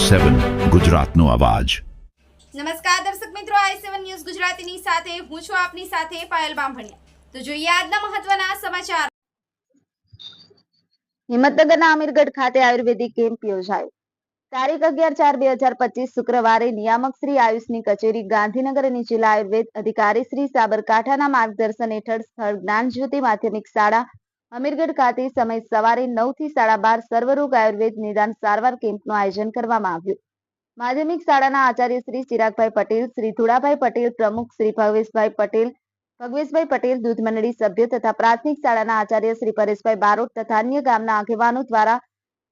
i7 ગુજરાતનો અવાજ। નમસ્કાર દર્શક મિત્રો, i7 ન્યૂઝ ગુજરાતીની સાથે હું છું આપની સાથે પાયલ બામભણિયા। તો જોઈએ આજના મહત્વના સમાચાર। હિંમતનગરના અમીરગઢ ખાતે આયુર્વેદિક કેમ્પ યોજાયો। તારીખ 11/4/2025 શુક્રવારે નિયામક શ્રી આયુષની કચેરી ગાંધીનગર અને જિલ્લા આયુર્વેદ અધિકારી શ્રી સાબરકાંઠાના માર્ગદર્શન હેઠળ સ્થળ જ્ઞાનજ્યોતિ માધ્યમિક શાળા અમીરગઢ ખાતે સમય સવારે 9 થી 12:30 સર્વરોગ આયુર્વેદ નિદાન સારવાર કેમ્પનું આયોજન કરવામાં આવ્યું। માધ્યમિક શાળાના આચાર્ય શ્રી ચિરાગભાઈ પટેલ, શ્રી ધુડાભાઈ પટેલ પ્રમુખ, શ્રી ભગવેશભાઈ પટેલ દૂધ મંડળી સભ્ય તથા પ્રાથમિક શાળાના આચાર્ય શ્રી પરેશભાઈ બારોટ તથા અન્ય ગામના આગેવાનો દ્વારા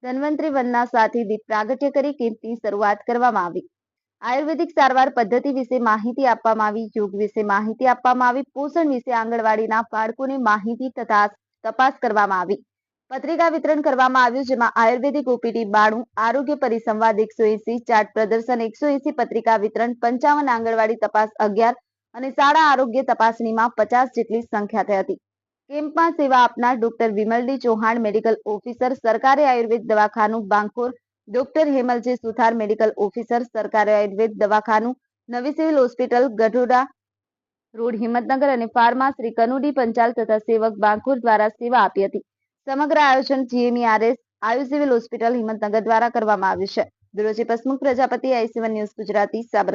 ધન્વંતરી વંદના સાથે દીપ પ્રાગટ્ય કરી કેમ્પની શરૂઆત કરવામાં આવી। આયુર્વેદિક સારવાર પદ્ધતિ વિશે માહિતી આપવામાં આવી, યોગ વિશે માહિતી આપવામાં આવી, પોષણ વિશે આંગણવાડીના બાળકોને માહિતી તથા તપાસ કરવામાં આવી। પત્રિકા વિતરણ કરવામાં આવ્યું, જેમાં આયુર્વેદિક ઓપીડી 92, આરોગ્ય પરિસંવાદ 180, ચાર્ટ પ્રદર્શન 180, પત્રિકા વિતરણ 55, આંગણવાડી તપાસ 11 અને શાળા આરોગ્ય તપાસણીમાં 50 જેટલી સંખ્યા થઈ હતી। કેમ્પમાં સેવા આપનાર ડોક્ટર વિમલડી ચૌહાણ મેડિકલ ઓફિસર, સરકારી આયુર્વેદ દવાખાનું બાંકોર, ડોક્ટર હેમલજી સુથાર મેડિકલ ઓફિસર, સરકારી આયુર્વેદ દવાખાનું નવી સિવિલ હોસ્પિટલ ગઢોડા રોડ હિંમતનગર અને ફાર્મા શ્રી કનુડી પંચાલ તથા સેવક બાંકોર દ્વારા સેવા આપી હતી। સમગ્ર આયોજન GMERS આયુ સિવિલ હોસ્પિટલ હિંમતનગર દ્વારા કરવામાં આવ્યું છે। Bureau chief Hasmukh Prajapati, i7 news Gujarati, Sabarkantha.